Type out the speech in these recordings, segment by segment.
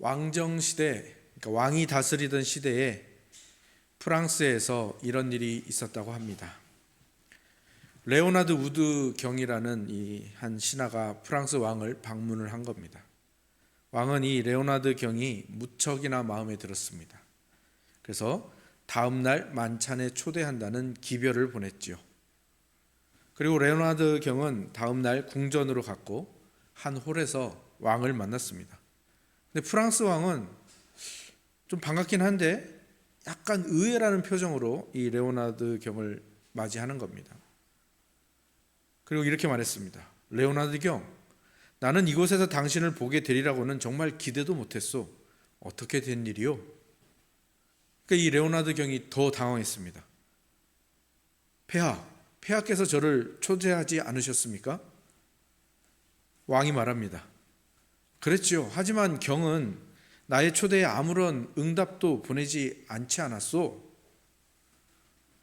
왕정 시대, 그러니까 왕이 다스리던 시대에 프랑스에서 이런 일이 있었다고 합니다. 레오나드 우드 경이라는 이 한 신하가 프랑스 왕을 방문을 한 겁니다. 왕은 이 레오나드 경이 무척이나 마음에 들었습니다. 그래서 다음날 만찬에 초대한다는 기별을 보냈지요. 그리고 레오나드 경은 다음날 궁전으로 갔고 한 홀에서 왕을 만났습니다. 근데 프랑스 왕은 좀 반갑긴 한데 약간 의외라는 표정으로 이 레오나드 경을 맞이하는 겁니다. 그리고 이렇게 말했습니다. 레오나드 경, 나는 이곳에서 당신을 보게 되리라고는 정말 기대도 못했소. 어떻게 된 일이요? 그러니까 이 레오나드 경이 더 당황했습니다. 폐하께서 저를 초대하지 않으셨습니까? 왕이 말합니다. 그랬지요. 하지만 경은 나의 초대에 아무런 응답도 보내지 않지 않았소.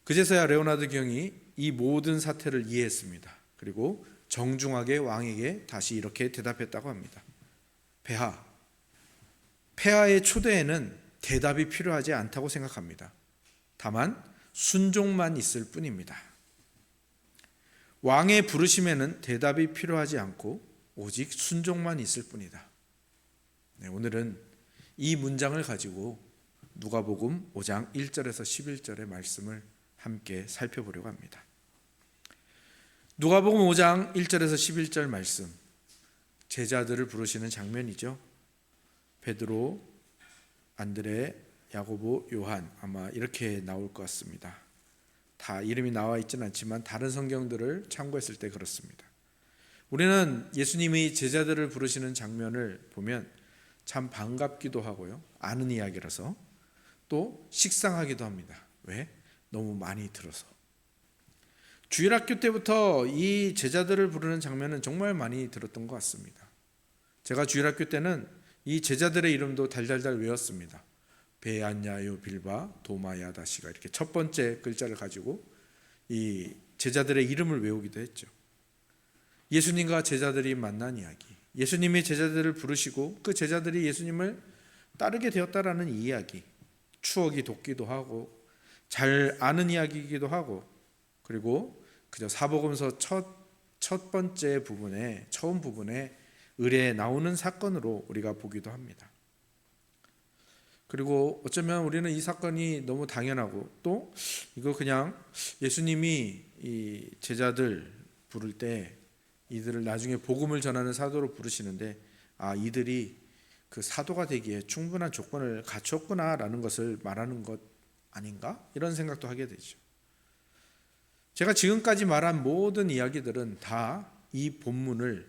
그제서야 레오나드 경이 이 모든 사태를 이해했습니다. 그리고 정중하게 왕에게 다시 이렇게 대답했다고 합니다. 폐하의 초대에는 대답이 필요하지 않다고 생각합니다. 다만 순종만 있을 뿐입니다. 왕의 부르심에는 대답이 필요하지 않고 오직 순종만 있을 뿐이다. 네, 오늘은 이 문장을 가지고 누가복음 5장 1절에서 11절의 말씀을 함께 살펴보려고 합니다. 누가복음 5장 1절에서 11절 말씀, 제자들을 부르시는 장면이죠. 베드로, 안드레, 야고보, 요한, 아마 이렇게 나올 것 같습니다. 다 이름이 나와 있지는 않지만 다른 성경들을 참고했을 때 그렇습니다. 우리는 예수님이 제자들을 부르시는 장면을 보면 참 반갑기도 하고요, 아는 이야기라서 또 식상하기도 합니다. 왜? 너무 많이 들어서. 주일학교 때부터 이 제자들을 부르는 장면은 정말 많이 들었던 것 같습니다. 제가 주일학교 때는 이 제자들의 이름도 달달달 외웠습니다. 베안야요 빌바 도마야다시가 이렇게 첫 번째 글자를 가지고 이 제자들의 이름을 외우기도 했죠. 예수님과 제자들이 만난 이야기, 예수님이 제자들을 부르시고 그 제자들이 예수님을 따르게 되었다라는 이야기, 추억이 돋기도 하고 잘 아는 이야기이기도 하고, 그리고 그저 사복음서 첫 번째 부분에, 처음 부분에 의례에 나오는 사건으로 우리가 보기도 합니다. 그리고 어쩌면 우리는 이 사건이 너무 당연하고, 또 이거 그냥 예수님이 이 제자들 부를 때 이들을 나중에 복음을 전하는 사도로 부르시는데, 이들이 그 사도가 되기에 충분한 조건을 갖췄구나라는 것을 말하는 것 아닌가? 이런 생각도 하게 되죠. 제가 지금까지 말한 모든 이야기들은 다 이 본문을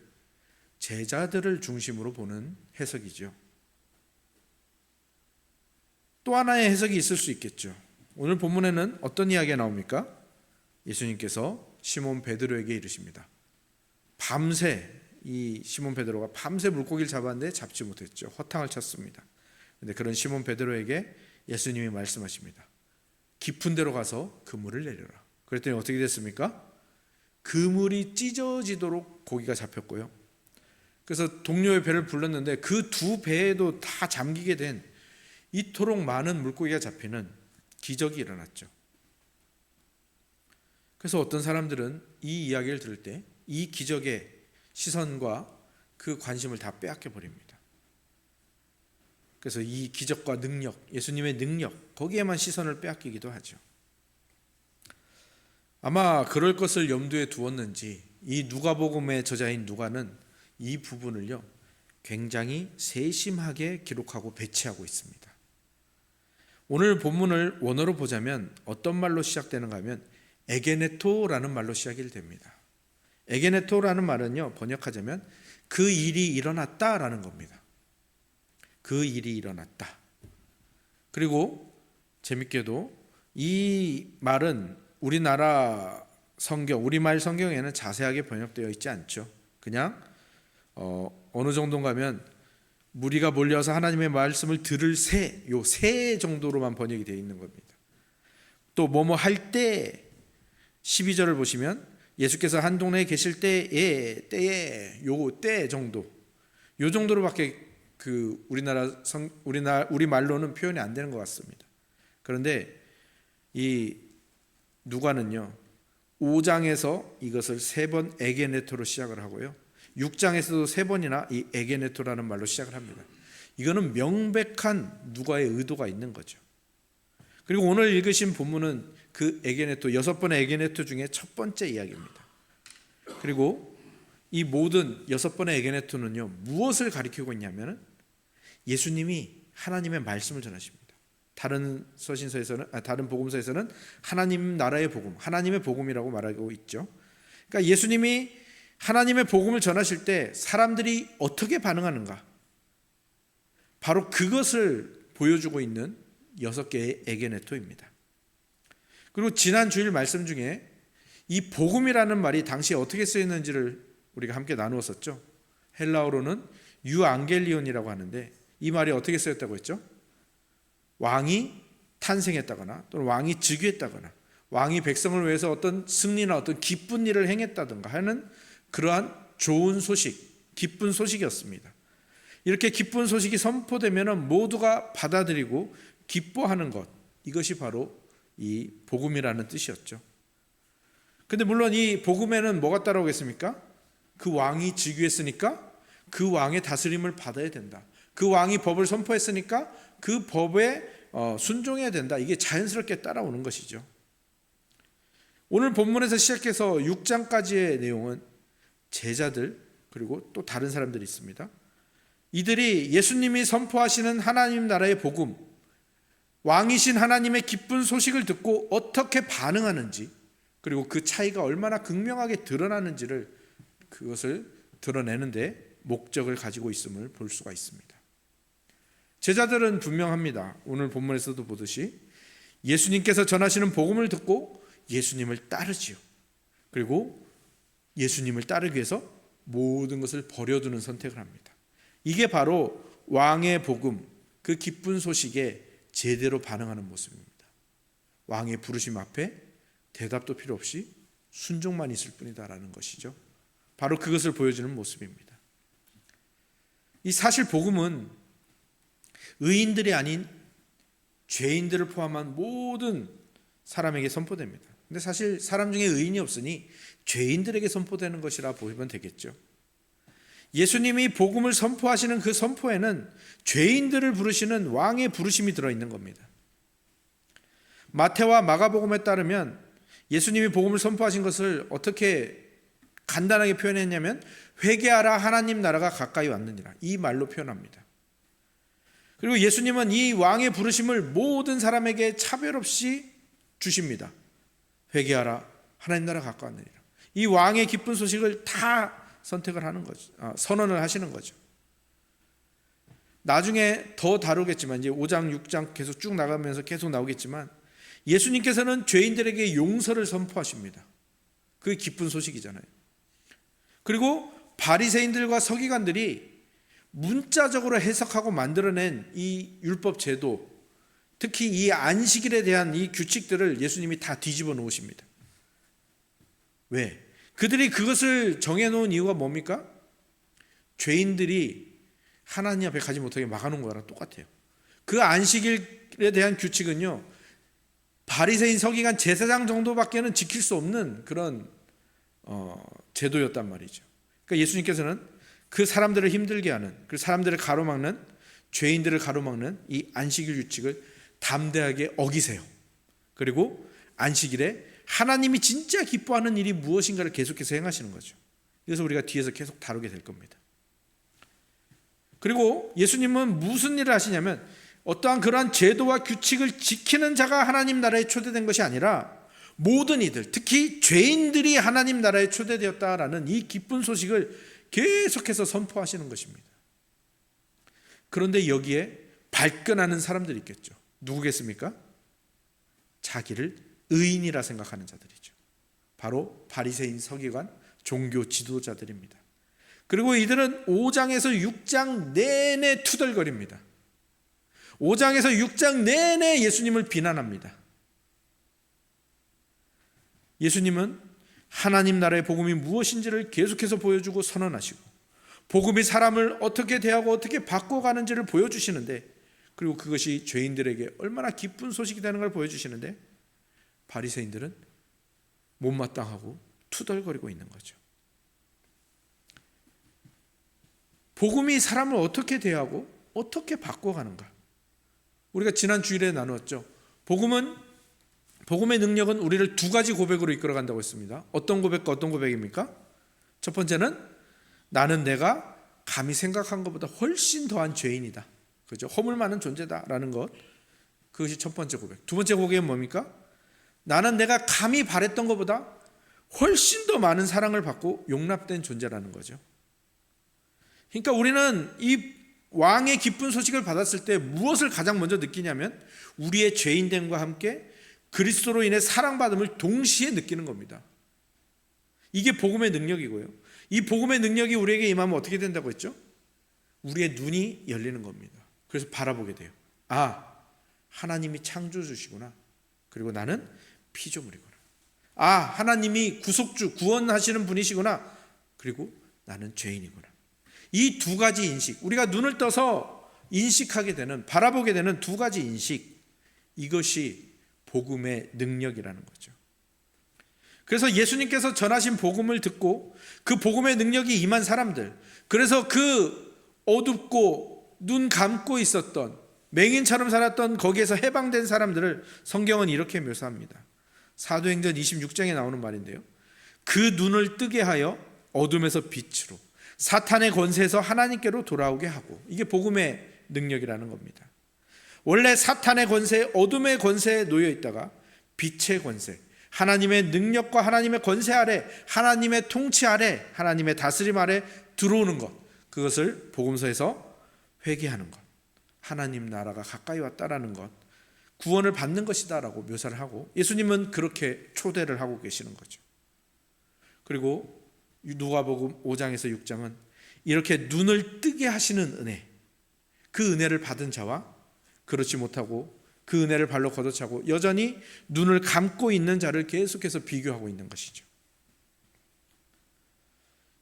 제자들을 중심으로 보는 해석이죠. 또 하나의 해석이 있을 수 있겠죠. 오늘 본문에는 어떤 이야기가 나옵니까? 예수님께서 시몬 베드로에게 이르십니다. 밤새 이 시몬 베드로가 밤새 물고기를 잡았는데 잡지 못했죠. 허탕을 쳤습니다. 그런데 그런 시몬 베드로에게 예수님이 말씀하십니다. 깊은 데로 가서 그물을 내려라. 그랬더니 어떻게 됐습니까? 그물이 찢어지도록 고기가 잡혔고요. 그래서 동료의 배를 불렀는데 그 두 배에도 다 잠기게 된, 이토록 많은 물고기가 잡히는 기적이 일어났죠. 그래서 어떤 사람들은 이 이야기를 들을 때 이 기적의 시선과 그 관심을 다 빼앗겨 버립니다. 그래서 이 기적과 능력, 예수님의 능력, 거기에만 시선을 빼앗기기도 하죠. 아마 그럴 것을 염두에 두었는지 이 누가복음의 저자인 누가는 이 부분을요 굉장히 세심하게 기록하고 배치하고 있습니다. 오늘 본문을 원어로 보자면 어떤 말로 시작되는가 하면 에게네토라는 말로 시작이 됩니다. 에게네토라는 말은요, 번역하자면 그 일이 일어났다라는 겁니다. 그 일이 일어났다. 그리고 재밌게도 이 말은 우리나라 성경, 우리말 성경에는 자세하게 번역되어 있지 않죠. 그냥 어느 정도 가면 무리가 몰려서 하나님의 말씀을 들을 요 새 정도로만 번역이 되어 있는 겁니다. 또 뭐뭐 할 때 12절을 보시면 예수께서 한 동네에 계실 때에 요 때 정도, 요 정도로밖에 우리 말로는 표현이 안 되는 것 같습니다. 그런데 이 누가는요 5장에서 이것을 3번 에게네토로 시작을 하고요 6장에서도 3번이나 이 에게네토라는 말로 시작을 합니다. 이거는 명백한 누가의 의도가 있는 거죠. 그리고 오늘 읽으신 본문은 그 에게네토 6번의 에게네토 중에 첫 번째 이야기입니다. 그리고 이 모든 6번의 에게네토는요 무엇을 가리키고 있냐면 예수님이 하나님의 말씀을 전하십니다. 다른 복음서에서는 하나님 나라의 복음, 하나님의 복음이라고 말하고 있죠. 그러니까 예수님이 하나님의 복음을 전하실 때 사람들이 어떻게 반응하는가, 바로 그것을 보여주고 있는 6개의 에게네토입니다. 그리고 지난 주일 말씀 중에 이 복음이라는 말이 당시에 어떻게 쓰였는지를 우리가 함께 나누었었죠. 헬라어로는 유앙겔리온이라고 하는데 이 말이 어떻게 쓰였다고 했죠? 왕이 탄생했다거나 또는 왕이 즉위했다거나 왕이 백성을 위해서 어떤 승리나 어떤 기쁜 일을 행했다든가 하는 그러한 좋은 소식, 기쁜 소식이었습니다. 이렇게 기쁜 소식이 선포되면 모두가 받아들이고 기뻐하는 것, 이것이 바로 이 복음이라는 뜻이었죠. 근데 물론 이 복음에는 뭐가 따라오겠습니까? 그 왕이 즉위했으니까 그 왕의 다스림을 받아야 된다. 그 왕이 법을 선포했으니까 그 법에 순종해야 된다. 이게 자연스럽게 따라오는 것이죠. 오늘 본문에서 시작해서 6장까지의 내용은 제자들 그리고 또 다른 사람들이 있습니다. 이들이 예수님이 선포하시는 하나님 나라의 복음, 왕이신 하나님의 기쁜 소식을 듣고 어떻게 반응하는지, 그리고 그 차이가 얼마나 극명하게 드러나는지를 그것을 드러내는데 목적을 가지고 있음을 볼 수가 있습니다. 제자들은 분명합니다. 오늘 본문에서도 보듯이 예수님께서 전하시는 복음을 듣고 예수님을 따르지요. 그리고 예수님을 따르기 위해서 모든 것을 버려두는 선택을 합니다. 이게 바로 왕의 복음, 그 기쁜 소식에 제대로 반응하는 모습입니다. 왕의 부르심 앞에 대답도 필요 없이 순종만 있을 뿐이다라는 것이죠. 바로 그것을 보여주는 모습입니다. 이 사실 복음은 의인들이 아닌 죄인들을 포함한 모든 사람에게 선포됩니다. 근데 사실 사람 중에 의인이 없으니 죄인들에게 선포되는 것이라 보면 되겠죠. 예수님이 복음을 선포하시는 그 선포에는 죄인들을 부르시는 왕의 부르심이 들어있는 겁니다. 마태와 마가복음에 따르면 예수님이 복음을 선포하신 것을 어떻게 간단하게 표현했냐면 회개하라 하나님 나라가 가까이 왔느니라, 이 말로 표현합니다. 그리고 예수님은 이 왕의 부르심을 모든 사람에게 차별 없이 주십니다. 회개하라 하나님 나라가 가까이 왔느니라. 이 왕의 기쁜 소식을 다 선택을 하는 거죠. 선언을 하시는 거죠. 나중에 더 다루겠지만 이제 5장, 6장 계속 쭉 나가면서 계속 나오겠지만 예수님께서는 죄인들에게 용서를 선포하십니다. 그게 기쁜 소식이잖아요. 그리고 바리새인들과 서기관들이 문자적으로 해석하고 만들어낸 이 율법 제도, 특히 이 안식일에 대한 이 규칙들을 예수님이 다 뒤집어 놓으십니다. 왜? 그들이 그것을 정해놓은 이유가 뭡니까? 죄인들이 하나님 앞에 가지 못하게 막아놓은 거랑 똑같아요. 그 안식일에 대한 규칙은요, 바리새인, 서기관, 제사장 정도밖에는 지킬 수 없는 그런 제도였단 말이죠. 그러니까 예수님께서는 그 사람들을 힘들게 하는, 그 사람들을 가로막는, 죄인들을 가로막는 이 안식일 규칙을 담대하게 어기세요. 그리고 안식일에 하나님이 진짜 기뻐하는 일이 무엇인가를 계속해서 행하시는 거죠. 그래서 우리가 뒤에서 계속 다루게 될 겁니다. 그리고 예수님은 무슨 일을 하시냐면 어떠한 그러한 제도와 규칙을 지키는 자가 하나님 나라에 초대된 것이 아니라 모든 이들, 특히 죄인들이 하나님 나라에 초대되었다라는 이 기쁜 소식을 계속해서 선포하시는 것입니다. 그런데 여기에 발끈하는 사람들이 있겠죠. 누구겠습니까? 자기를 의인이라 생각하는 자들이죠. 바로 바리새인, 서기관, 종교 지도자들입니다. 그리고 이들은 5장에서 6장 내내 투덜거립니다. 5장에서 6장 내내 예수님을 비난합니다. 예수님은 하나님 나라의 복음이 무엇인지를 계속해서 보여주고 선언하시고 복음이 사람을 어떻게 대하고 어떻게 바꿔가는지를 보여주시는데, 그리고 그것이 죄인들에게 얼마나 기쁜 소식이 되는 걸 보여주시는데, 바리새인들은 못마땅하고 투덜거리고 있는 거죠. 복음이 사람을 어떻게 대하고 어떻게 바꿔가는가? 우리가 지난 주일에 나누었죠. 복음의 능력은 우리를 두 가지 고백으로 이끌어간다고 했습니다. 어떤 고백과 어떤 고백입니까? 첫 번째는 나는 내가 감히 생각한 것보다 훨씬 더한 죄인이다. 그죠? 허물 많은 존재다라는 것. 그것이 첫 번째 고백. 두 번째 고백은 뭡니까? 나는 내가 감히 바랬던 것보다 훨씬 더 많은 사랑을 받고 용납된 존재라는 거죠. 그러니까 우리는 이 왕의 기쁜 소식을 받았을 때 무엇을 가장 먼저 느끼냐면 우리의 죄인됨과 함께 그리스도로 인해 사랑받음을 동시에 느끼는 겁니다. 이게 복음의 능력이고요. 이 복음의 능력이 우리에게 임하면 어떻게 된다고 했죠? 우리의 눈이 열리는 겁니다. 그래서 바라보게 돼요. 아, 하나님이 창조주시구나. 그리고 나는 피조물이구나. 아, 하나님이 구속주, 구원하시는 분이시구나. 그리고 나는 죄인이구나. 이 두 가지 인식, 우리가 눈을 떠서 인식하게 되는, 바라보게 되는 두 가지 인식, 이것이 복음의 능력이라는 거죠. 그래서 예수님께서 전하신 복음을 듣고 그 복음의 능력이 임한 사람들, 그래서 그 어둡고 눈 감고 있었던 맹인처럼 살았던 거기에서 해방된 사람들을 성경은 이렇게 묘사합니다. 사도행전 26장에 나오는 말인데요. 그 눈을 뜨게 하여 어둠에서 빛으로, 사탄의 권세에서 하나님께로 돌아오게 하고, 이게 복음의 능력이라는 겁니다. 원래 사탄의 권세, 어둠의 권세에 놓여 있다가 빛의 권세, 하나님의 능력과 하나님의 권세 아래, 하나님의 통치 아래, 하나님의 다스림 아래 들어오는 것, 그것을 복음서에서 회개하는 것, 하나님 나라가 가까이 왔다라는 것, 구원을 받는 것이다라고 묘사를 하고, 예수님은 그렇게 초대를 하고 계시는 거죠. 그리고 누가복음 5장에서 6장은 이렇게 눈을 뜨게 하시는 은혜, 그 은혜를 받은 자와 그렇지 못하고 그 은혜를 발로 걷어차고 여전히 눈을 감고 있는 자를 계속해서 비교하고 있는 것이죠.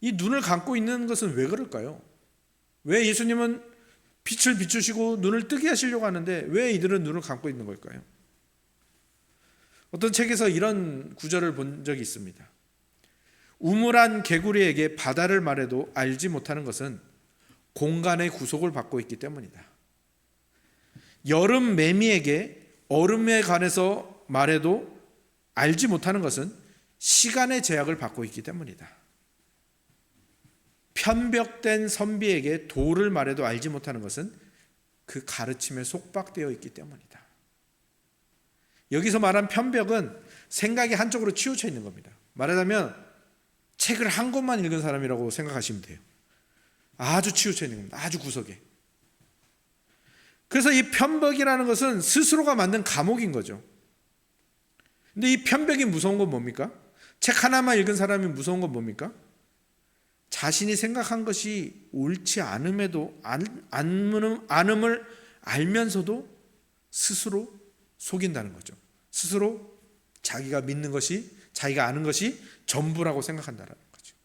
이 눈을 감고 있는 것은 왜 그럴까요? 왜 예수님은 빛을 비추시고 눈을 뜨게 하시려고 하는데 왜 이들은 눈을 감고 있는 걸까요? 어떤 책에서 이런 구절을 본 적이 있습니다. 우물한 개구리에게 바다를 말해도 알지 못하는 것은 공간의 구속을 받고 있기 때문이다. 여름 매미에게 얼음에 관해서 말해도 알지 못하는 것은 시간의 제약을 받고 있기 때문이다. 편벽된 선비에게 도를 말해도 알지 못하는 것은 그 가르침에 속박되어 있기 때문이다. 여기서 말한 편벽은 생각이 한쪽으로 치우쳐 있는 겁니다. 말하자면 책을 한 권만 읽은 사람이라고 생각하시면 돼요. 아주 치우쳐 있는 겁니다. 아주 구석에. 그래서 이 편벽이라는 것은 스스로가 만든 감옥인 거죠. 근데 이 편벽이 무서운 건 뭡니까? 책 하나만 읽은 사람이 무서운 건 뭡니까? 자신이 생각한 것이 옳지 않음에도 않음을 알면서도 스스로 속인다는 거죠. 스스로 자기가 믿는 것이, 자기가 아는 것이 전부라고 생각한다는 거죠.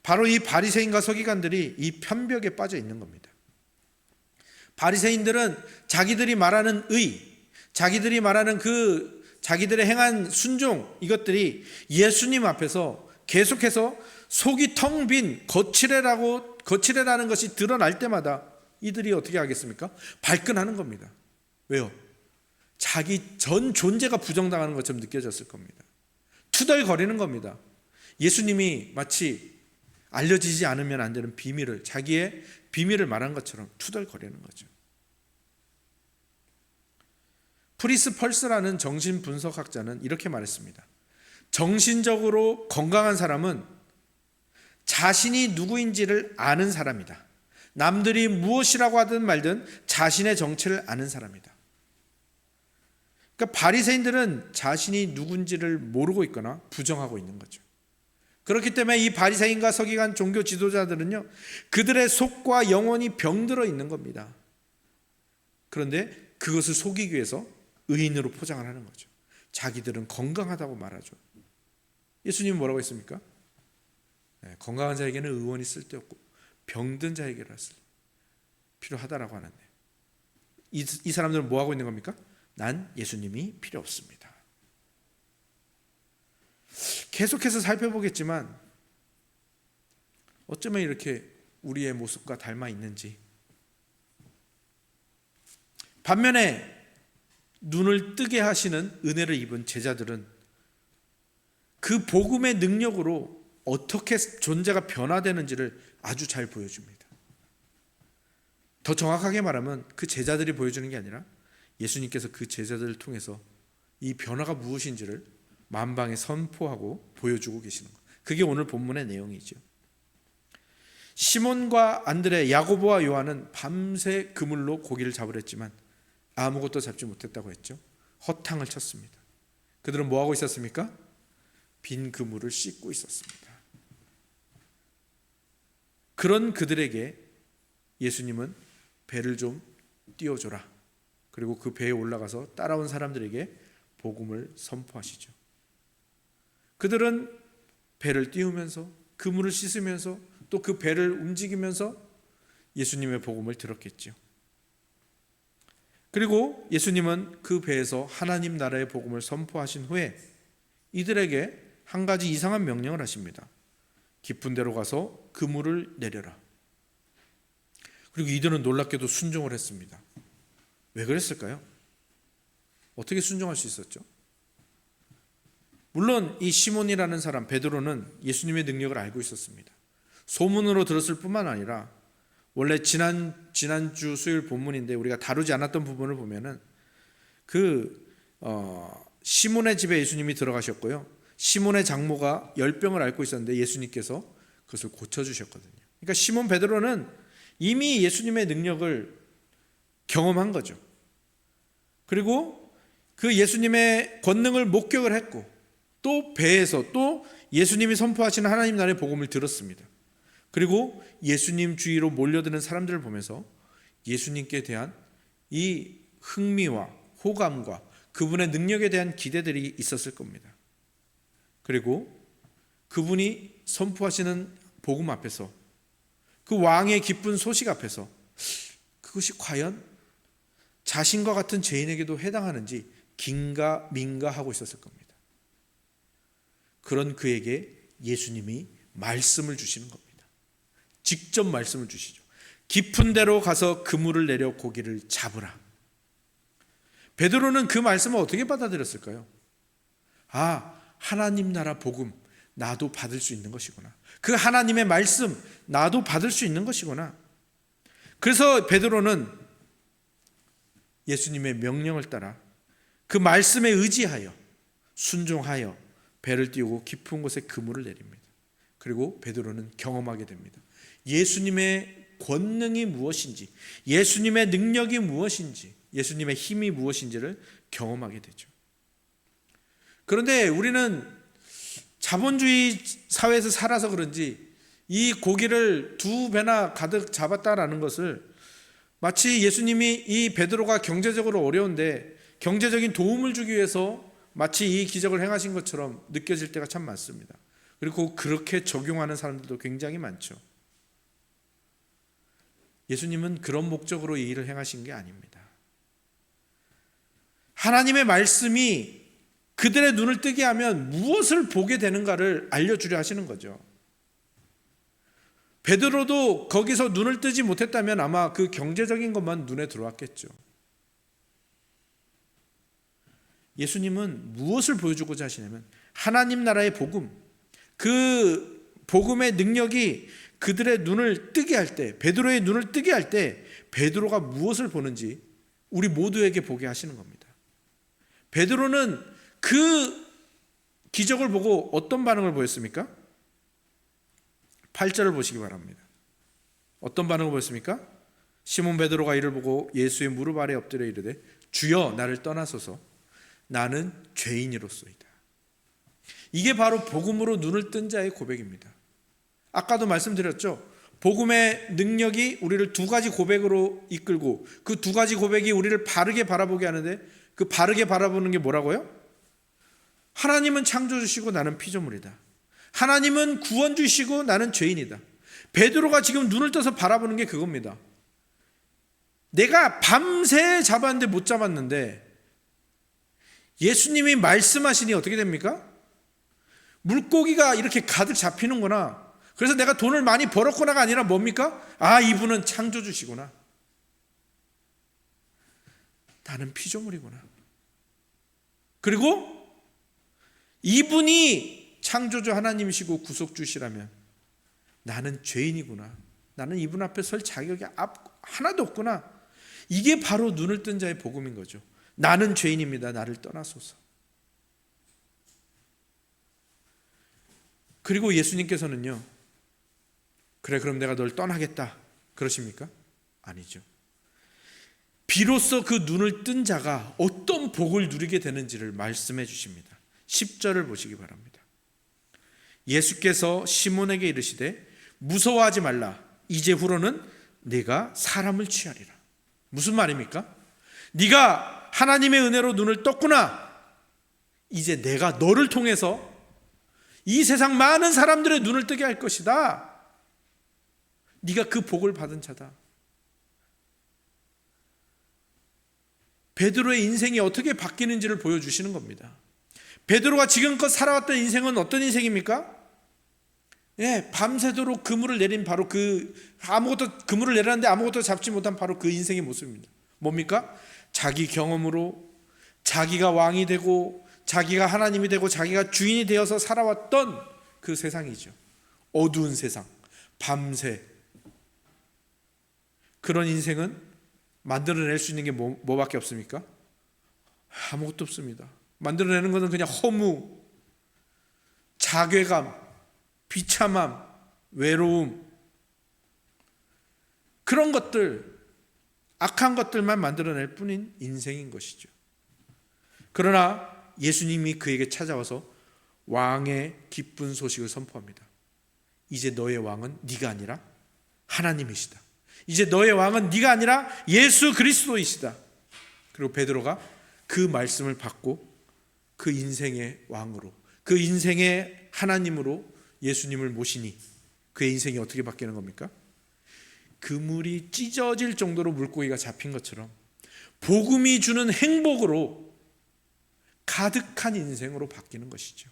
바로 이 바리새인과 서기관들이 이 편벽에 빠져 있는 겁니다. 바리새인들은 자기들이 말하는 의, 자기들이 말하는 자기들의 행한 순종, 이것들이 예수님 앞에서 계속해서 속이 텅 빈 거칠애라는 것이 드러날 때마다 이들이 어떻게 하겠습니까? 발끈하는 겁니다. 왜요? 자기 전 존재가 부정당하는 것처럼 느껴졌을 겁니다. 투덜거리는 겁니다. 예수님이 마치 알려지지 않으면 안 되는 비밀을, 자기의 비밀을 말한 것처럼 투덜거리는 거죠. 프리스 펄스라는 정신분석학자는 이렇게 말했습니다. 정신적으로 건강한 사람은 자신이 누구인지를 아는 사람이다. 남들이 무엇이라고 하든 말든 자신의 정체를 아는 사람이다. 그러니까 바리새인들은 자신이 누군지를 모르고 있거나 부정하고 있는 거죠. 그렇기 때문에 이 바리새인과 서기관 종교 지도자들은요, 그들의 속과 영혼이 병들어 있는 겁니다. 그런데 그것을 속이기 위해서 의인으로 포장을 하는 거죠. 자기들은 건강하다고 말하죠. 예수님은 뭐라고 했습니까? 건강한 자에게는 의원이 쓸데없고 병든 자에게로 필요하다라고 하는데 이 사람들은 뭐 하고 있는 겁니까? 난 예수님이 필요 없습니다. 계속해서 살펴보겠지만 어쩌면 이렇게 우리의 모습과 닮아 있는지. 반면에 눈을 뜨게 하시는 은혜를 입은 제자들은 그 복음의 능력으로 어떻게 존재가 변화되는지를 아주 잘 보여줍니다. 더 정확하게 말하면 그 제자들이 보여주는 게 아니라 예수님께서 그 제자들을 통해서 이 변화가 무엇인지를 만방에 선포하고 보여주고 계시는 것. 그게 오늘 본문의 내용이죠. 시몬과 안드레, 야고보와 요한은 밤새 그물로 고기를 잡으랬지만 아무것도 잡지 못했다고 했죠. 허탕을 쳤습니다. 그들은 뭐 하고 있었습니까? 빈 그물을 씻고 있었습니다. 그런 그들에게 예수님은 배를 좀 띄워줘라. 그리고 그 배에 올라가서 따라온 사람들에게 복음을 선포하시죠. 그들은 배를 띄우면서 그물을 씻으면서 또 그 배를 움직이면서 예수님의 복음을 들었겠죠. 그리고 예수님은 그 배에서 하나님 나라의 복음을 선포하신 후에 이들에게 한 가지 이상한 명령을 하십니다. 깊은 데로 가서 그물을 내려라. 그리고 이들은 놀랍게도 순종을 했습니다. 왜 그랬을까요? 어떻게 순종할 수 있었죠? 물론 이 시몬이라는 사람 베드로는 예수님의 능력을 알고 있었습니다. 소문으로 들었을 뿐만 아니라 원래 지난주 수요일 본문인데 우리가 다루지 않았던 부분을 보면은 시몬의 집에 예수님이 들어가셨고요. 시몬의 장모가 열병을 앓고 있었는데 예수님께서 그것을 고쳐주셨거든요. 그러니까 시몬 베드로는 이미 예수님의 능력을 경험한 거죠. 그리고 그 예수님의 권능을 목격을 했고 또 배에서 또 예수님이 선포하시는 하나님 나라의 복음을 들었습니다. 그리고 예수님 주위로 몰려드는 사람들을 보면서 예수님께 대한 이 흥미와 호감과 그분의 능력에 대한 기대들이 있었을 겁니다. 그리고 그분이 선포하시는 복음 앞에서 그 왕의 기쁜 소식 앞에서 그것이 과연 자신과 같은 죄인에게도 해당하는지 긴가민가하고 있었을 겁니다. 그런 그에게 예수님이 말씀을 주시는 겁니다. 직접 말씀을 주시죠. 깊은 데로 가서 그물을 내려 고기를 잡으라. 베드로는 그 말씀을 어떻게 받아들였을까요? 하나님 나라 복음 나도 받을 수 있는 것이구나. 그 하나님의 말씀 나도 받을 수 있는 것이구나. 그래서 베드로는 예수님의 명령을 따라 그 말씀에 의지하여 순종하여 배를 띄우고 깊은 곳에 그물을 내립니다. 그리고 베드로는 경험하게 됩니다. 예수님의 권능이 무엇인지, 예수님의 능력이 무엇인지, 예수님의 힘이 무엇인지를 경험하게 되죠. 그런데 우리는 자본주의 사회에서 살아서 그런지 이 고기를 2배나 가득 잡았다라는 것을 마치 예수님이 이 베드로가 경제적으로 어려운데 경제적인 도움을 주기 위해서 마치 이 기적을 행하신 것처럼 느껴질 때가 참 많습니다. 그리고 그렇게 적용하는 사람들도 굉장히 많죠. 예수님은 그런 목적으로 이 일을 행하신 게 아닙니다. 하나님의 말씀이 그들의 눈을 뜨게 하면 무엇을 보게 되는가를 알려주려 하시는 거죠. 베드로도 거기서 눈을 뜨지 못했다면 아마 그 경제적인 것만 눈에 들어왔겠죠. 예수님은 무엇을 보여주고자 하시냐면 하나님 나라의 복음, 그 복음의 능력이 그들의 눈을 뜨게 할 때, 베드로의 눈을 뜨게 할 때 베드로가 무엇을 보는지 우리 모두에게 보게 하시는 겁니다. 베드로는 그 기적을 보고 어떤 반응을 보였습니까? 8절을 보시기 바랍니다. 어떤 반응을 보였습니까? 시몬 베드로가 이를 보고 예수의 무릎 아래 엎드려 이르되 주여 나를 떠나소서 나는 죄인이로소이다. 이게 바로 복음으로 눈을 뜬 자의 고백입니다. 아까도 말씀드렸죠. 복음의 능력이 우리를 2가지 고백으로 이끌고 그 2가지 고백이 우리를 바르게 바라보게 하는데 그 바르게 바라보는 게 뭐라고요? 하나님은 창조주시고 나는 피조물이다. 하나님은 구원주시고 나는 죄인이다. 베드로가 지금 눈을 떠서 바라보는 게 그겁니다. 내가 밤새 잡았는데 못 잡았는데 예수님이 말씀하시니 어떻게 됩니까? 물고기가 이렇게 가득 잡히는구나. 그래서 내가 돈을 많이 벌었구나가 아니라 뭡니까? 아, 이분은 창조주시구나. 나는 피조물이구나. 그리고 이분이 창조주 하나님이시고 구속주시라면 나는 죄인이구나. 나는 이분 앞에 설 자격이 하나도 없구나. 이게 바로 눈을 뜬 자의 복음인 거죠. 나는 죄인입니다. 나를 떠나소서. 그리고 예수님께서는요, 그래 그럼 내가 널 떠나겠다 그러십니까? 아니죠. 비로소 그 눈을 뜬 자가 어떤 복을 누리게 되는지를 말씀해 주십니다. 10절을 보시기 바랍니다. 예수께서 시몬에게 이르시되 무서워하지 말라. 이제 후로는 네가 사람을 취하리라. 무슨 말입니까? 네가 하나님의 은혜로 눈을 떴구나. 이제 내가 너를 통해서 이 세상 많은 사람들의 눈을 뜨게 할 것이다. 네가 그 복을 받은 자다. 베드로의 인생이 어떻게 바뀌는지를 보여주시는 겁니다. 베드로가 지금껏 살아왔던 인생은 어떤 인생입니까? 예, 밤새도록 그물을 내린 바로 그물을 내렸는데 아무것도 잡지 못한 바로 그 인생의 모습입니다. 뭡니까? 자기 경험으로 자기가 왕이 되고 자기가 하나님이 되고 자기가 주인이 되어서 살아왔던 그 세상이죠. 어두운 세상, 밤새. 그런 인생은 만들어낼 수 있는 게 뭐밖에 없습니까? 아무것도 없습니다. 만들어내는 것은 그냥 허무, 자괴감, 비참함, 외로움, 그런 것들, 악한 것들만 만들어낼 뿐인 인생인 것이죠. 그러나 예수님이 그에게 찾아와서 왕의 기쁜 소식을 선포합니다. 이제 너의 왕은 네가 아니라 하나님이시다. 이제 너의 왕은 네가 아니라 예수 그리스도이시다. 그리고 베드로가 그 말씀을 받고 그 인생의 왕으로, 그 인생의 하나님으로 예수님을 모시니 그의 인생이 어떻게 바뀌는 겁니까? 그물이 찢어질 정도로 물고기가 잡힌 것처럼 복음이 주는 행복으로 가득한 인생으로 바뀌는 것이죠.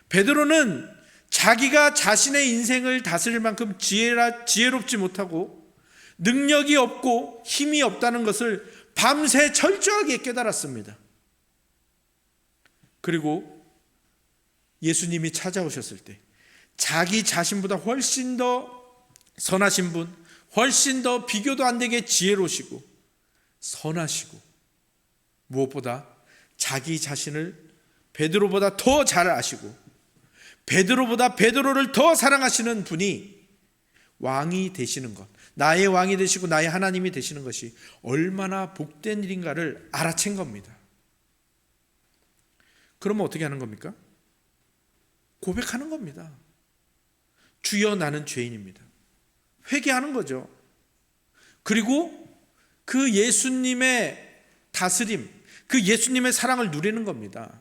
베드로는 자기가 자신의 인생을 다스릴 만큼 지혜롭지 못하고 능력이 없고 힘이 없다는 것을 밤새 철저하게 깨달았습니다. 그리고 예수님이 찾아오셨을 때 자기 자신보다 훨씬 더 선하신 분, 훨씬 더 비교도 안 되게 지혜로우시고 선하시고 무엇보다 자기 자신을 베드로보다 더 잘 아시고 베드로보다 베드로를 더 사랑하시는 분이 왕이 되시는 것, 나의 왕이 되시고 나의 하나님이 되시는 것이 얼마나 복된 일인가를 알아챈 겁니다. 그러면 어떻게 하는 겁니까? 고백하는 겁니다. 주여 나는 죄인입니다. 회개하는 거죠. 그리고 그 예수님의 다스림, 그 예수님의 사랑을 누리는 겁니다.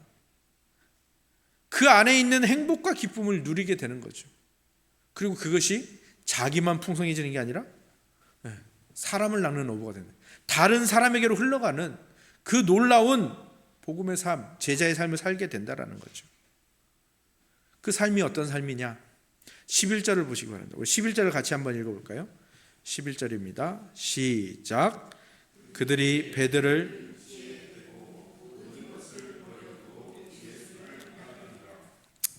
그 안에 있는 행복과 기쁨을 누리게 되는 거죠. 그리고 그것이 자기만 풍성해지는 게 아니라 사람을 낳는 어부가 되는, 다른 사람에게로 흘러가는 그 놀라운 복음의 삶, 제자의 삶을 살게 된다는 거죠. 그 삶이 어떤 삶이냐? 11절을 보시기 바랍니다. 11절을 같이 한번 읽어볼까요? 11절입니다. 시작. 그들이 배들을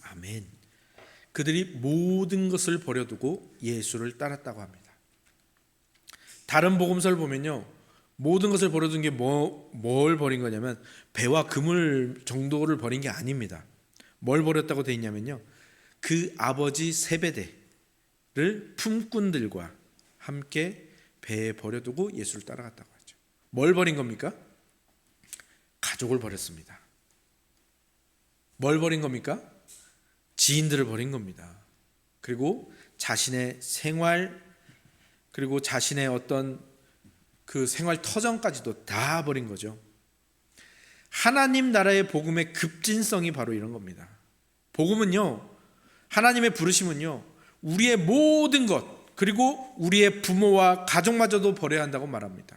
아멘. 그들이 모든 것을 버려두고 예수를 따랐다고 합니다. 다른 복음서를 보면요, 모든 것을 버려둔 게 뭘 버린 거냐면 배와 그물 정도를 버린 게 아닙니다. 뭘 버렸다고 돼 있냐면요, 그 아버지 세베대를 품꾼들과 함께 배에 버려두고 예수를 따라갔다고 하죠. 뭘 버린 겁니까? 가족을 버렸습니다. 뭘 버린 겁니까? 지인들을 버린 겁니다. 그리고 자신의 생활, 그리고 자신의 어떤 그 생활 터전까지도 다 버린 거죠. 하나님 나라의 복음의 급진성이 바로 이런 겁니다. 복음은요, 하나님의 부르심은요, 우리의 모든 것, 그리고 우리의 부모와 가족마저도 버려야 한다고 말합니다.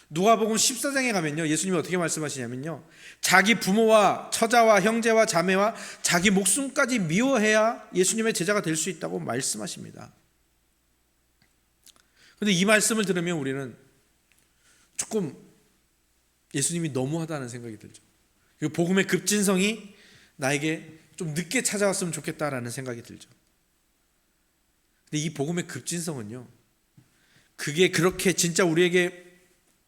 누가복음 14장에 가면요, 예수님이 어떻게 말씀하시냐면요, 자기 부모와 처자와 형제와 자매와 자기 목숨까지 미워해야 예수님의 제자가 될 수 있다고 말씀하십니다. 그런데 이 말씀을 들으면 우리는 조금 예수님이 너무하다는 생각이 들죠. 그리고 복음의 급진성이 나에게 좀 늦게 찾아왔으면 좋겠다라는 생각이 들죠. 근데 이 복음의 급진성은요, 그게 그렇게 진짜 우리에게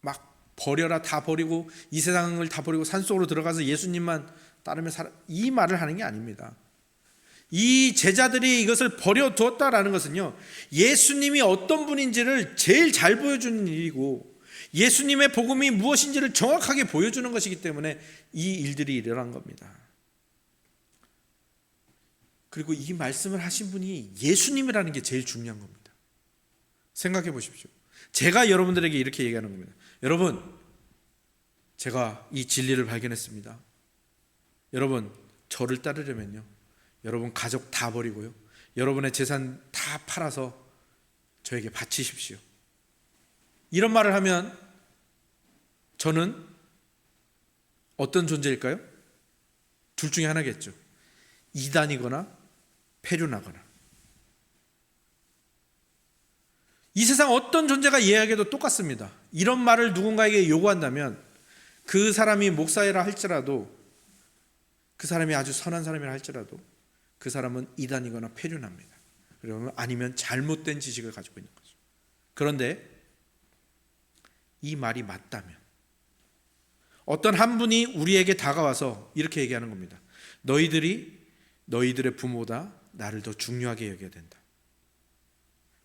막 버려라, 다 버리고 이 세상을 다 버리고 산속으로 들어가서 예수님만 따르며 살아, 이 말을 하는 게 아닙니다. 이 제자들이 이것을 버려두었다라는 것은요, 예수님이 어떤 분인지를 제일 잘 보여주는 일이고 예수님의 복음이 무엇인지를 정확하게 보여주는 것이기 때문에 이 일들이 일어난 겁니다. 그리고 이 말씀을 하신 분이 예수님이라는 게 제일 중요한 겁니다. 생각해 보십시오. 제가 여러분들에게 이렇게 얘기하는 겁니다. 여러분, 제가 이 진리를 발견했습니다. 여러분, 저를 따르려면요, 여러분 가족 다 버리고요, 여러분의 재산 다 팔아서 저에게 바치십시오. 이런 말을 하면 저는 어떤 존재일까요? 둘 중에 하나겠죠. 이단이거나 폐륜하거나. 이 세상 어떤 존재가 이해하기도 똑같습니다. 이런 말을 누군가에게 요구한다면 그 사람이 목사이라 할지라도, 그 사람이 아주 선한 사람이라 할지라도 그 사람은 이단이거나 폐륜합니다. 그러면 아니면 잘못된 지식을 가지고 있는 거죠. 그런데 이 말이 맞다면 어떤 한 분이 우리에게 다가와서 이렇게 얘기하는 겁니다. 너희들이 너희들의 부모보다 나를 더 중요하게 여겨야 된다.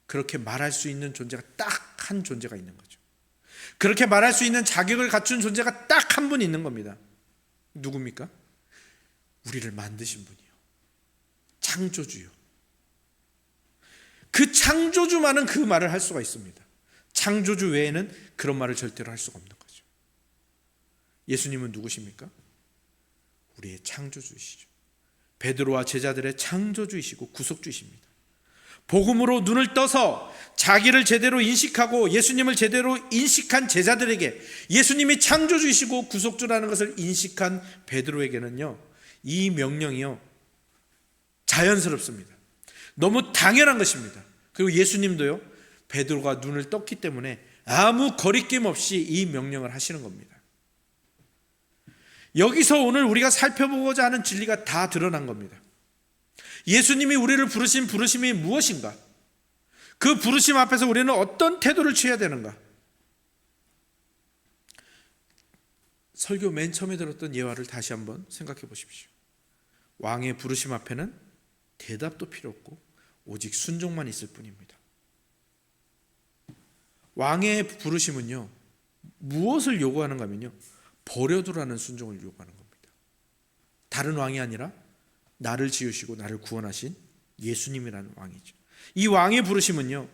그렇게 말할 수 있는 존재가 딱 한 존재가 있는 거죠. 그렇게 말할 수 있는 자격을 갖춘 존재가 딱 한 분 있는 겁니다. 누굽니까? 우리를 만드신 분이요, 창조주요. 그 창조주만은 그 말을 할 수가 있습니다. 창조주 외에는 그런 말을 절대로 할 수가 없는 거죠. 예수님은 누구십니까? 우리의 창조주이시죠. 베드로와 제자들의 창조주이시고 구속주이십니다. 복음으로 눈을 떠서 자기를 제대로 인식하고 예수님을 제대로 인식한 제자들에게, 예수님이 창조주이시고 구속주라는 것을 인식한 베드로에게는요, 이 명령이요, 자연스럽습니다. 너무 당연한 것입니다. 그리고 예수님도요, 베드로가 눈을 떴기 때문에 아무 거리낌 없이 이 명령을 하시는 겁니다. 여기서 오늘 우리가 살펴보고자 하는 진리가 다 드러난 겁니다. 예수님이 우리를 부르신 부르심이 무엇인가? 그 부르심 앞에서 우리는 어떤 태도를 취해야 되는가? 설교 맨 처음에 들었던 예화를 다시 한번 생각해 보십시오. 왕의 부르심 앞에는 대답도 필요 없고 오직 순종만 있을 뿐입니다. 왕의 부르심은요, 무엇을 요구하는가 하면요, 버려두라는 순종을 요구하는 겁니다. 다른 왕이 아니라 나를 지으시고 나를 구원하신 예수님이라는 왕이죠. 이 왕의 부르심은요,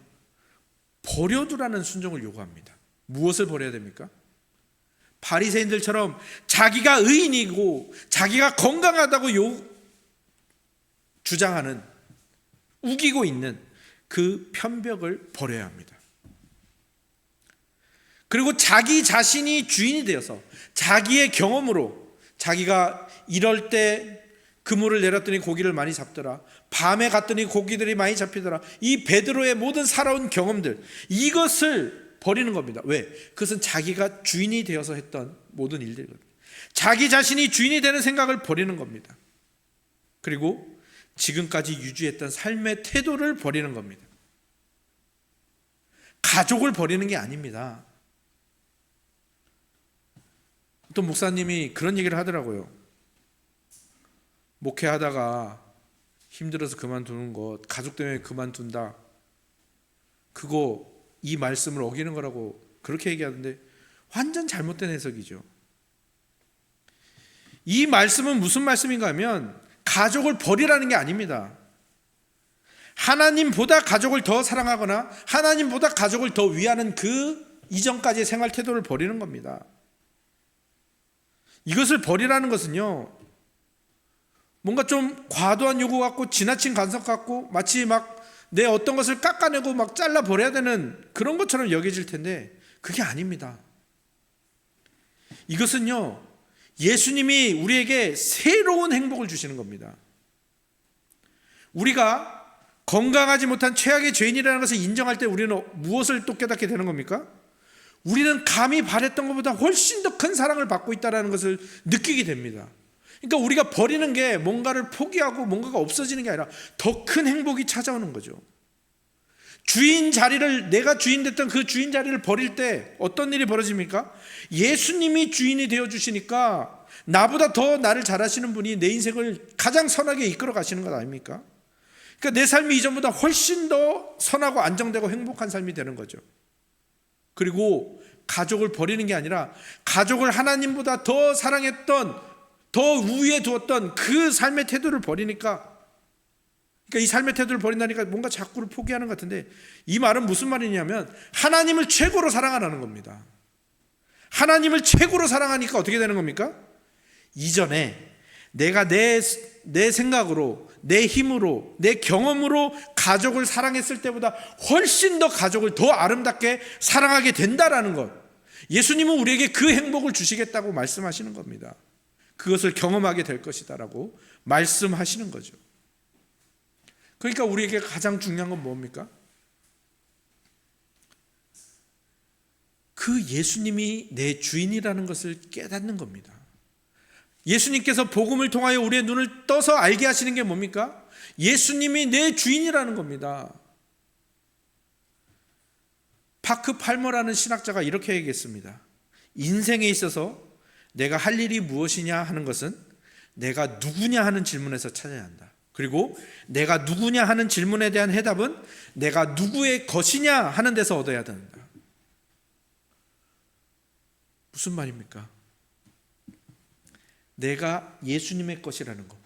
버려두라는 순종을 요구합니다. 무엇을 버려야 됩니까? 바리새인들처럼 자기가 의인이고 자기가 건강하다고 주장하는, 우기고 있는 그 편벽을 버려야 합니다. 그리고 자기 자신이 주인이 되어서 자기의 경험으로, 자기가 이럴 때 그물을 내렸더니 고기를 많이 잡더라, 밤에 갔더니 고기들이 많이 잡히더라, 이 베드로의 모든 살아온 경험들, 이것을 버리는 겁니다. 왜? 그것은 자기가 주인이 되어서 했던 모든 일들이거든요. 자기 자신이 주인이 되는 생각을 버리는 겁니다. 그리고 지금까지 유지했던 삶의 태도를 버리는 겁니다. 가족을 버리는 게 아닙니다. 어떤 목사님이 그런 얘기를 하더라고요. 목회하다가 힘들어서 그만두는 것, 가족 때문에 그만둔다, 그거 이 말씀을 어기는 거라고 그렇게 얘기하는데 완전 잘못된 해석이죠. 이 말씀은 무슨 말씀인가 하면 가족을 버리라는 게 아닙니다. 하나님보다 가족을 더 사랑하거나 하나님보다 가족을 더 위하는 그 이전까지의 생활 태도를 버리는 겁니다. 이것을 버리라는 것은요, 뭔가 좀 과도한 요구 같고 지나친 간섭 같고 마치 막 내 어떤 것을 깎아내고 막 잘라버려야 되는 그런 것처럼 여겨질 텐데 그게 아닙니다. 이것은요, 예수님이 우리에게 새로운 행복을 주시는 겁니다. 우리가 건강하지 못한 최악의 죄인이라는 것을 인정할 때 우리는 무엇을 또 깨닫게 되는 겁니까? 우리는 감히 바랬던 것보다 훨씬 더 큰 사랑을 받고 있다는 것을 느끼게 됩니다. 그러니까 우리가 버리는 게 뭔가를 포기하고 뭔가가 없어지는 게 아니라 더 큰 행복이 찾아오는 거죠. 주인 자리를, 내가 주인 됐던 그 주인 자리를 버릴 때 어떤 일이 벌어집니까? 예수님이 주인이 되어주시니까 나보다 더 나를 잘 아시는 분이 내 인생을 가장 선하게 이끌어 가시는 것 아닙니까? 그러니까 내 삶이 이전보다 훨씬 더 선하고 안정되고 행복한 삶이 되는 거죠. 그리고 가족을 버리는 게 아니라 가족을 하나님보다 더 사랑했던, 더 우위에 두었던 그 삶의 태도를 버리니까, 그러니까 이 삶의 태도를 버린다니까 뭔가 자꾸를 포기하는 것 같은데, 이 말은 무슨 말이냐면 하나님을 최고로 사랑하라는 겁니다. 하나님을 최고로 사랑하니까 어떻게 되는 겁니까? 이전에 내가 내 생각으로, 내 힘으로, 내 경험으로 가족을 사랑했을 때보다 훨씬 더 가족을 더 아름답게 사랑하게 된다라는 것, 예수님은 우리에게 그 행복을 주시겠다고 말씀하시는 겁니다. 그것을 경험하게 될 것이다라고 말씀하시는 거죠. 그러니까 우리에게 가장 중요한 건 뭡니까? 그 예수님이 내 주인이라는 것을 깨닫는 겁니다. 예수님께서 복음을 통하여 우리의 눈을 떠서 알게 하시는 게 뭡니까? 예수님이 내 주인이라는 겁니다. 파크 팔머라는 신학자가 이렇게 얘기했습니다. 인생에 있어서 내가 할 일이 무엇이냐 하는 것은 내가 누구냐 하는 질문에서 찾아야 한다. 그리고 내가 누구냐 하는 질문에 대한 해답은 내가 누구의 것이냐 하는 데서 얻어야 된다. 무슨 말입니까? 내가 예수님의 것이라는 것,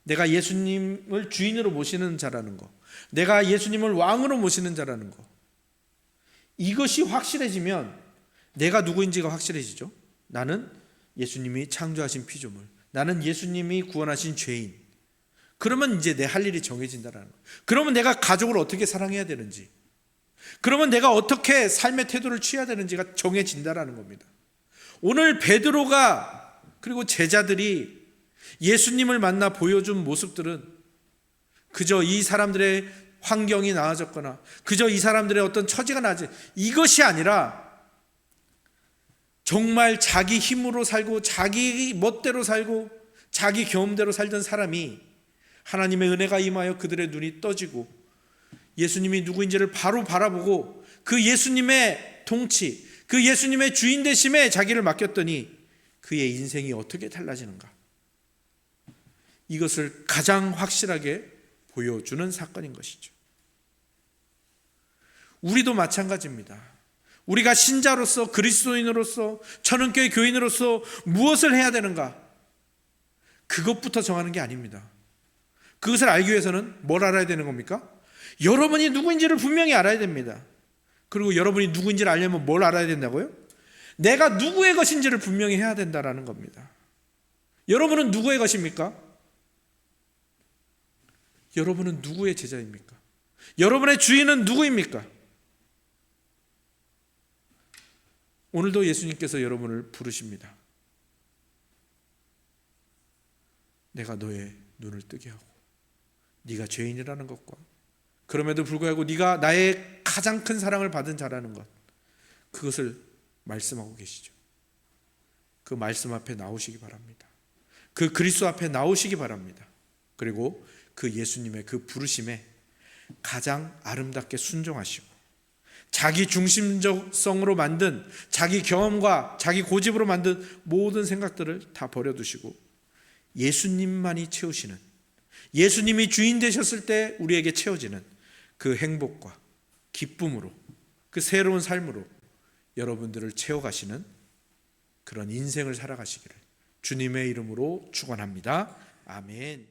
내가 예수님을 주인으로 모시는 자라는 것, 내가 예수님을 왕으로 모시는 자라는 것, 이것이 확실해지면 내가 누구인지가 확실해지죠. 나는 예수님이 창조하신 피조물, 나는 예수님이 구원하신 죄인. 그러면 이제 내 할 일이 정해진다는 거예요. 그러면 내가 가족을 어떻게 사랑해야 되는지, 그러면 내가 어떻게 삶의 태도를 취해야 되는지가 정해진다는 겁니다. 오늘 베드로가, 그리고 제자들이 예수님을 만나 보여준 모습들은 그저 이 사람들의 환경이 나아졌거나 그저 이 사람들의 어떤 처지가 나아지, 이것이 아니라 정말 자기 힘으로 살고 자기 멋대로 살고 자기 경험대로 살던 사람이 하나님의 은혜가 임하여 그들의 눈이 떠지고 예수님이 누구인지를 바로 바라보고 그 예수님의 통치, 그 예수님의 주인 되심에 자기를 맡겼더니 그의 인생이 어떻게 달라지는가, 이것을 가장 확실하게 보여주는 사건인 것이죠. 우리도 마찬가지입니다. 우리가 신자로서, 그리스도인으로서, 천은교회 교인으로서 무엇을 해야 되는가, 그것부터 정하는 게 아닙니다. 그것을 알기 위해서는 뭘 알아야 되는 겁니까? 여러분이 누구인지를 분명히 알아야 됩니다. 그리고 여러분이 누구인지를 알려면 뭘 알아야 된다고요? 내가 누구의 것인지를 분명히 해야 된다는 겁니다. 여러분은 누구의 것입니까? 여러분은 누구의 제자입니까? 여러분의 주인은 누구입니까? 오늘도 예수님께서 여러분을 부르십니다. 내가 너의 눈을 뜨게 하고 네가 죄인이라는 것과 그럼에도 불구하고 네가 나의 가장 큰 사랑을 받은 자라는 것, 그것을 말씀하고 계시죠. 그 말씀 앞에 나오시기 바랍니다. 그 그리스도 앞에 나오시기 바랍니다. 그리고 그 예수님의 그 부르심에 가장 아름답게 순종하시고 자기 중심적성으로 만든 자기 경험과 자기 고집으로 만든 모든 생각들을 다 버려두시고 예수님만이 채우시는, 예수님이 주인 되셨을 때 우리에게 채워지는 그 행복과 기쁨으로, 그 새로운 삶으로 여러분들을 채워가시는 그런 인생을 살아가시기를 주님의 이름으로 축원합니다. 아멘.